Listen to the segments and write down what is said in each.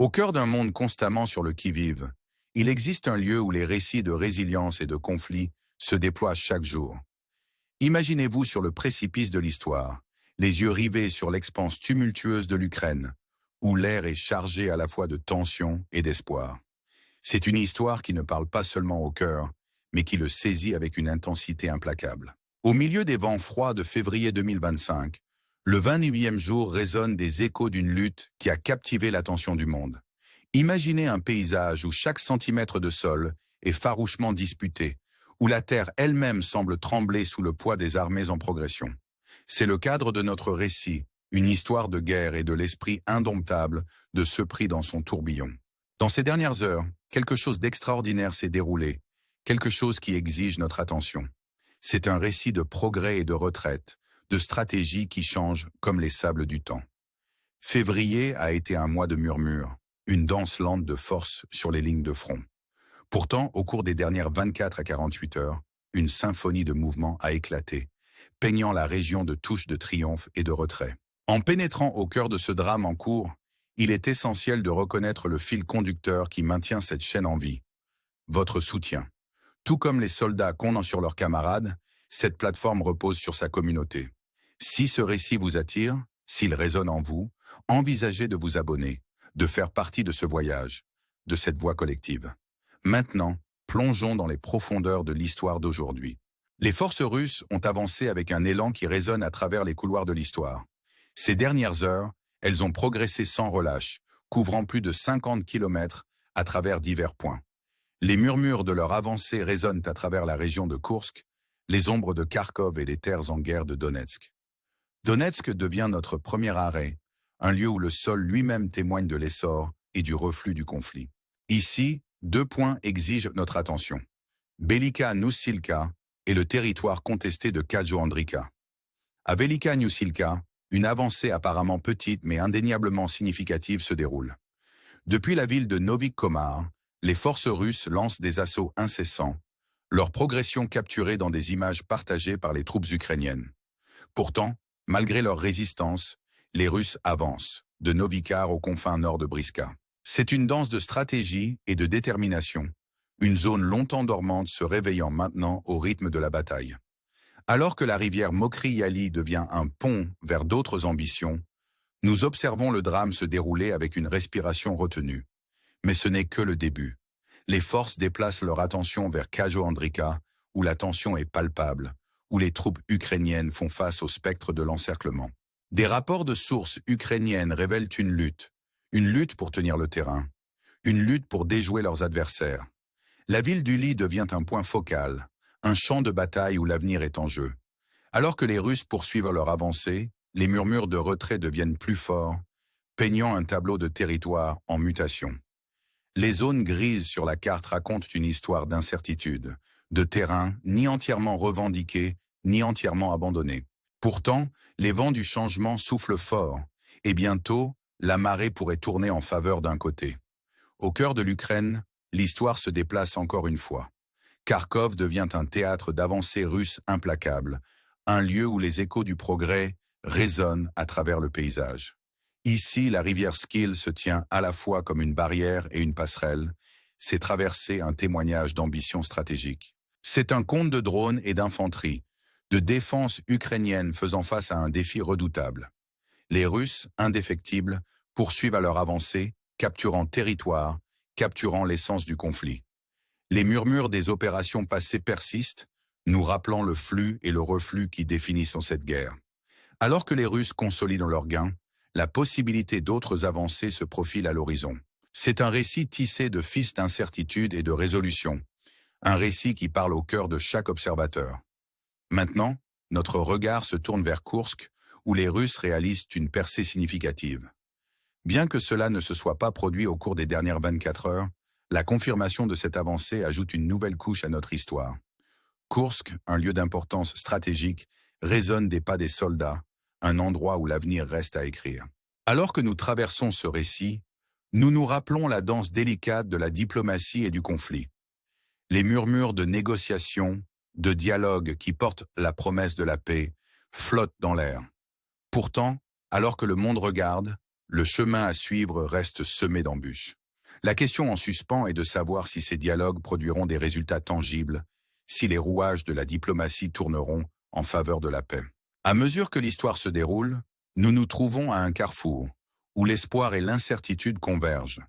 Au cœur d'un monde constamment sur le qui-vive, il existe un lieu où les récits de résilience et de conflit se déploient chaque jour. Imaginez-vous sur le précipice de l'histoire, les yeux rivés sur l'expanse tumultueuse de l'Ukraine, où l'air est chargé à la fois de tension et d'espoir. C'est une histoire qui ne parle pas seulement au cœur, mais qui le saisit avec une intensité implacable. Au milieu des vents froids de février 2025, le 29e jour résonne des échos d'une lutte qui a captivé l'attention du monde. Imaginez un paysage où chaque centimètre de sol est farouchement disputé, où la terre elle-même semble trembler sous le poids des armées en progression. C'est le cadre de notre récit, une histoire de guerre et de l'esprit indomptable de ceux pris dans son tourbillon. Dans ces dernières heures, quelque chose d'extraordinaire s'est déroulé, quelque chose qui exige notre attention. C'est un récit de progrès et de retraite, de stratégies qui changent comme les sables du temps. Février a été un mois de murmures, une danse lente de force sur les lignes de front. Pourtant, au cours des dernières 24 à 48 heures, une symphonie de mouvements a éclaté, peignant la région de touches de triomphe et de retrait. En pénétrant au cœur de ce drame en cours, il est essentiel de reconnaître le fil conducteur qui maintient cette chaîne en vie. Votre soutien. Tout comme les soldats comptent sur leurs camarades, cette plateforme repose sur sa communauté. Si ce récit vous attire, s'il résonne en vous, envisagez de vous abonner, de faire partie de ce voyage, de cette voie collective. Maintenant, plongeons dans les profondeurs de l'histoire d'aujourd'hui. Les forces russes ont avancé avec un élan qui résonne à travers les couloirs de l'histoire. Ces dernières heures, elles ont progressé sans relâche, couvrant plus de 50 kilomètres à travers divers points. Les murmures de leur avancée résonnent à travers la région de Koursk, les ombres de Kharkov et les terres en guerre de Donetsk. Donetsk devient notre premier arrêt, un lieu où le sol lui-même témoigne de l'essor et du reflux du conflit. Ici, deux points exigent notre attention. Velika Noussilka et le territoire contesté de Kadjo-Andrika. À Velika Noussilka, une avancée apparemment petite mais indéniablement significative se déroule. Depuis la ville de Novy Komar, les forces russes lancent des assauts incessants, leur progression capturée dans des images partagées par les troupes ukrainiennes. Pourtant, malgré leur résistance, les Russes avancent, de Novikar aux confins nord de Briska. C'est une danse de stratégie et de détermination, une zone longtemps dormante se réveillant maintenant au rythme de la bataille. Alors que la rivière Mokry-Yaly devient un pont vers d'autres ambitions, nous observons le drame se dérouler avec une respiration retenue. Mais ce n'est que le début. Les forces déplacent leur attention vers Kadjo-Andrika, où la tension est palpable, où les troupes ukrainiennes font face au spectre de l'encerclement. Des rapports de sources ukrainiennes révèlent une lutte pour tenir le terrain, une lutte pour déjouer leurs adversaires. La ville d'Uli devient un point focal, un champ de bataille où l'avenir est en jeu. Alors que les Russes poursuivent leur avancée, les murmures de retrait deviennent plus forts, peignant un tableau de territoire en mutation. Les zones grises sur la carte racontent une histoire d'incertitude, de terrain ni entièrement revendiqué, ni entièrement abandonné. Pourtant, les vents du changement soufflent fort, et bientôt, la marée pourrait tourner en faveur d'un côté. Au cœur de l'Ukraine, l'histoire se déplace encore une fois. Kharkov devient un théâtre d'avancées russes implacables, un lieu où les échos du progrès résonnent à travers le paysage. Ici, la rivière Skil se tient à la fois comme une barrière et une passerelle, ses traversées un témoignage d'ambition stratégique. C'est un conte de drones et d'infanterie, de défense ukrainienne faisant face à un défi redoutable. Les Russes, indéfectibles, poursuivent à leur avancée, capturant territoire, capturant l'essence du conflit. Les murmures des opérations passées persistent, nous rappelant le flux et le reflux qui définissent cette guerre. Alors que les Russes consolident leurs gains, la possibilité d'autres avancées se profile à l'horizon. C'est un récit tissé de fils d'incertitude et de résolution, un récit qui parle au cœur de chaque observateur. Maintenant, notre regard se tourne vers Koursk, où les Russes réalisent une percée significative. Bien que cela ne se soit pas produit au cours des dernières 24 heures, la confirmation de cette avancée ajoute une nouvelle couche à notre histoire. Koursk, un lieu d'importance stratégique, résonne des pas des soldats, un endroit où l'avenir reste à écrire. Alors que nous traversons ce récit, nous nous rappelons la danse délicate de la diplomatie et du conflit. Les murmures de négociation, de dialogue qui portent la promesse de la paix, flottent dans l'air. Pourtant, alors que le monde regarde, le chemin à suivre reste semé d'embûches. La question en suspens est de savoir si ces dialogues produiront des résultats tangibles, si les rouages de la diplomatie tourneront en faveur de la paix. À mesure que l'histoire se déroule, nous nous trouvons à un carrefour, où l'espoir et l'incertitude convergent.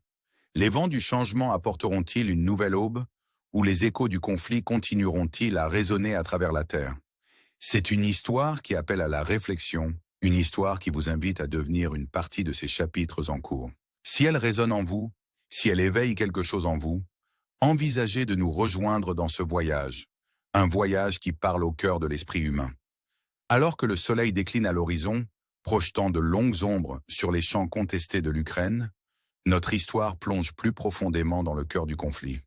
Les vents du changement apporteront-ils une nouvelle aube, ou les échos du conflit continueront-ils à résonner à travers la terre? C'est une histoire qui appelle à la réflexion, une histoire qui vous invite à devenir une partie de ces chapitres en cours. Si elle résonne en vous, si elle éveille quelque chose en vous, envisagez de nous rejoindre dans ce voyage, un voyage qui parle au cœur de l'esprit humain. Alors que le soleil décline à l'horizon, projetant de longues ombres sur les champs contestés de l'Ukraine, notre histoire plonge plus profondément dans le cœur du conflit.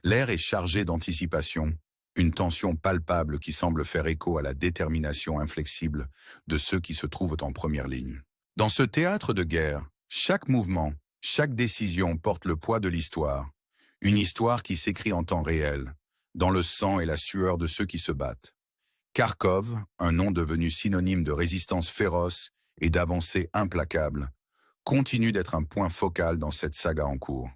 L'air est chargé d'anticipation, une tension palpable qui semble faire écho à la détermination inflexible de ceux qui se trouvent en première ligne. Dans ce théâtre de guerre, chaque mouvement, chaque décision porte le poids de l'histoire, une histoire qui s'écrit en temps réel, dans le sang et la sueur de ceux qui se battent. Kharkov, un nom devenu synonyme de résistance féroce et d'avancée implacable, continue d'être un point focal dans cette saga en cours.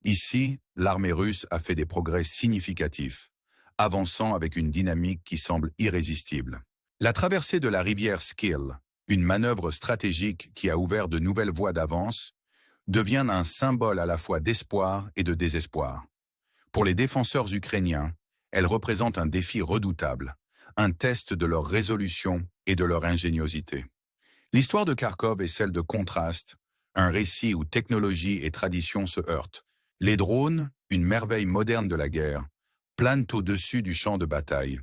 Ici, l'armée russe a fait des progrès significatifs, avançant avec une dynamique qui semble irrésistible. La traversée de la rivière Skill, une manœuvre stratégique qui a ouvert de nouvelles voies d'avance, devient un symbole à la fois d'espoir et de désespoir. Pour les défenseurs ukrainiens, elle représente un défi redoutable, un test de leur résolution et de leur ingéniosité. L'histoire de Kharkov est celle de contrastes, un récit où technologie et tradition se heurtent. Les drones, une merveille moderne de la guerre, planent au-dessus du champ de bataille.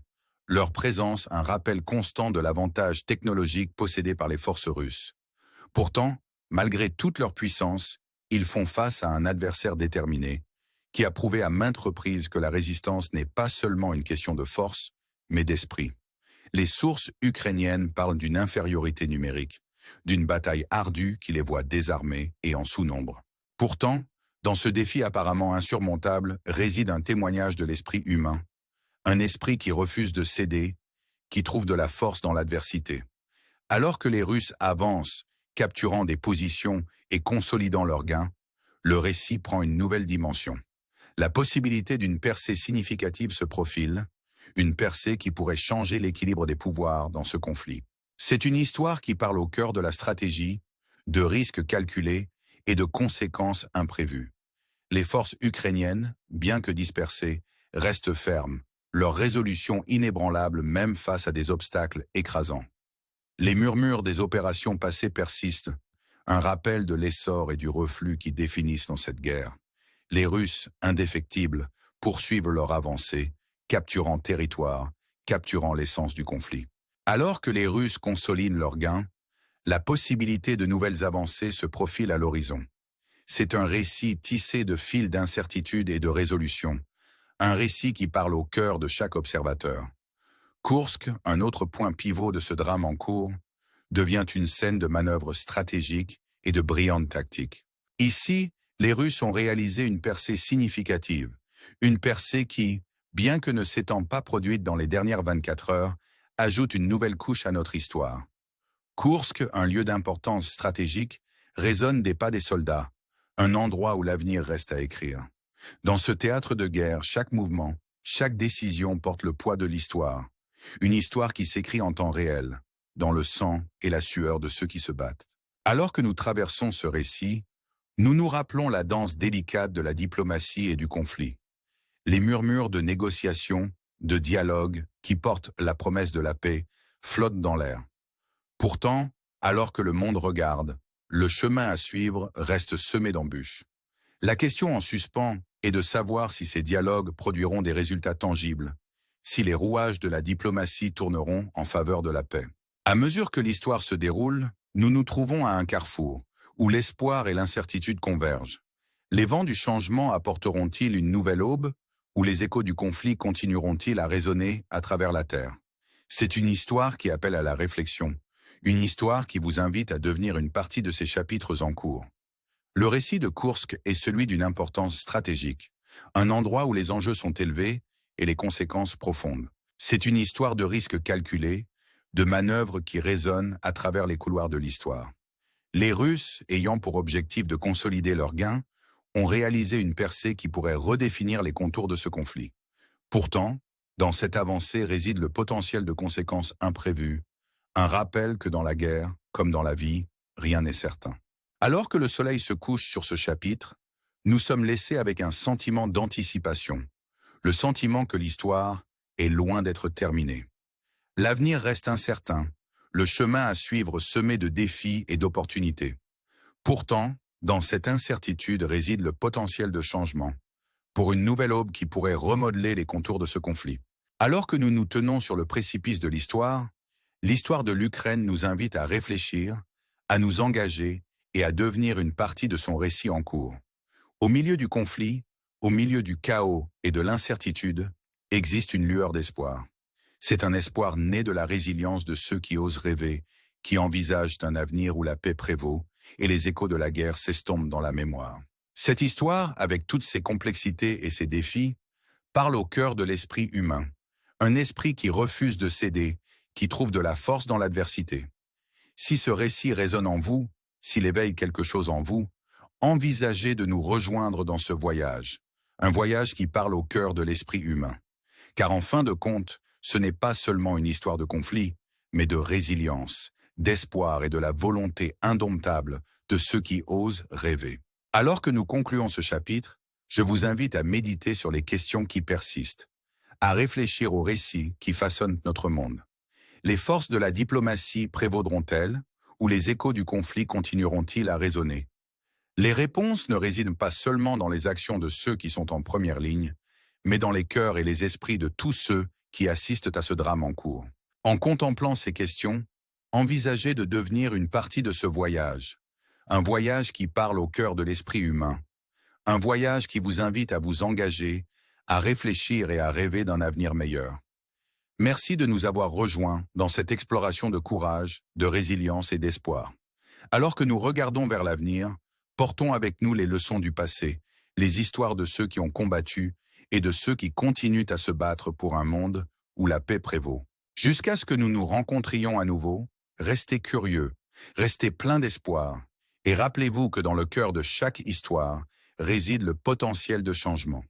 Leur présence un rappel constant de l'avantage technologique possédé par les forces russes. Pourtant, malgré toute leur puissance, ils font face à un adversaire déterminé, qui a prouvé à maintes reprises que la résistance n'est pas seulement une question de force, mais d'esprit. Les sources ukrainiennes parlent d'une infériorité numérique, d'une bataille ardue qui les voit désarmés et en sous-nombre. Pourtant, dans ce défi apparemment insurmontable réside un témoignage de l'esprit humain, un esprit qui refuse de céder, qui trouve de la force dans l'adversité. Alors que les Russes avancent, capturant des positions et consolidant leurs gains, le récit prend une nouvelle dimension. La possibilité d'une percée significative se profile, une percée qui pourrait changer l'équilibre des pouvoirs dans ce conflit. C'est une histoire qui parle au cœur de la stratégie, de risques calculés et de conséquences imprévues. Les forces ukrainiennes, bien que dispersées, restent fermes, leur résolution inébranlable même face à des obstacles écrasants. Les murmures des opérations passées persistent, un rappel de l'essor et du reflux qui définissent dans cette guerre. Les Russes, indéfectibles, poursuivent leur avancée, capturant territoire, capturant l'essence du conflit. Alors que les Russes consolident leurs gains, la possibilité de nouvelles avancées se profile à l'horizon. C'est un récit tissé de fils d'incertitude et de résolution, un récit qui parle au cœur de chaque observateur. Koursk, un autre point pivot de ce drame en cours, devient une scène de manœuvres stratégiques et de brillantes tactiques. Ici, les Russes ont réalisé une percée significative, une percée qui, bien que ne s'étant pas produite dans les dernières 24 heures, ajoute une nouvelle couche à notre histoire. Koursk, un lieu d'importance stratégique, résonne des pas des soldats, un endroit où l'avenir reste à écrire. Dans ce théâtre de guerre, chaque mouvement, chaque décision porte le poids de l'histoire, une histoire qui s'écrit en temps réel, dans le sang et la sueur de ceux qui se battent. Alors que nous traversons ce récit, nous nous rappelons la danse délicate de la diplomatie et du conflit. Les murmures de négociation, de dialogue, qui portent la promesse de la paix, flottent dans l'air. Pourtant, alors que le monde regarde, le chemin à suivre reste semé d'embûches. La question en suspens est de savoir si ces dialogues produiront des résultats tangibles, si les rouages de la diplomatie tourneront en faveur de la paix. À mesure que l'histoire se déroule, nous nous trouvons à un carrefour, où l'espoir et l'incertitude convergent. Les vents du changement apporteront-ils une nouvelle aube, ou les échos du conflit continueront-ils à résonner à travers la terre? C'est une histoire qui appelle à la réflexion, une histoire qui vous invite à devenir une partie de ces chapitres en cours. Le récit de Koursk est celui d'une importance stratégique, un endroit où les enjeux sont élevés et les conséquences profondes. C'est une histoire de risques calculés, de manœuvres qui résonnent à travers les couloirs de l'histoire. Les Russes, ayant pour objectif de consolider leurs gains, ont réalisé une percée qui pourrait redéfinir les contours de ce conflit. Pourtant, dans cette avancée réside le potentiel de conséquences imprévues, un rappel que dans la guerre, comme dans la vie, rien n'est certain. Alors que le soleil se couche sur ce chapitre, nous sommes laissés avec un sentiment d'anticipation, le sentiment que l'histoire est loin d'être terminée. L'avenir reste incertain, le chemin à suivre semé de défis et d'opportunités. Pourtant, dans cette incertitude réside le potentiel de changement, pour une nouvelle aube qui pourrait remodeler les contours de ce conflit. Alors que nous nous tenons sur le précipice de l'histoire de l'Ukraine nous invite à réfléchir, à nous engager et à devenir une partie de son récit en cours. Au milieu du conflit, au milieu du chaos et de l'incertitude, existe une lueur d'espoir. C'est un espoir né de la résilience de ceux qui osent rêver, qui envisagent un avenir où la paix prévaut et les échos de la guerre s'estompent dans la mémoire. Cette histoire, avec toutes ses complexités et ses défis, parle au cœur de l'esprit humain, un esprit qui refuse de céder, qui trouve de la force dans l'adversité. Si ce récit résonne en vous, s'il éveille quelque chose en vous, envisagez de nous rejoindre dans ce voyage, un voyage qui parle au cœur de l'esprit humain. Car en fin de compte, ce n'est pas seulement une histoire de conflit, mais de résilience, d'espoir et de la volonté indomptable de ceux qui osent rêver. Alors que nous concluons ce chapitre, je vous invite à méditer sur les questions qui persistent, à réfléchir aux récits qui façonnent notre monde. Les forces de la diplomatie prévaudront-elles, ou les échos du conflit continueront-ils à résonner? Les réponses ne résident pas seulement dans les actions de ceux qui sont en première ligne, mais dans les cœurs et les esprits de tous ceux qui assistent à ce drame en cours. En contemplant ces questions, envisagez de devenir une partie de ce voyage, un voyage qui parle au cœur de l'esprit humain, un voyage qui vous invite à vous engager, à réfléchir et à rêver d'un avenir meilleur. Merci de nous avoir rejoints dans cette exploration de courage, de résilience et d'espoir. Alors que nous regardons vers l'avenir, portons avec nous les leçons du passé, les histoires de ceux qui ont combattu et de ceux qui continuent à se battre pour un monde où la paix prévaut. Jusqu'à ce que nous nous rencontrions à nouveau, restez curieux, restez pleins d'espoir et rappelez-vous que dans le cœur de chaque histoire réside le potentiel de changement.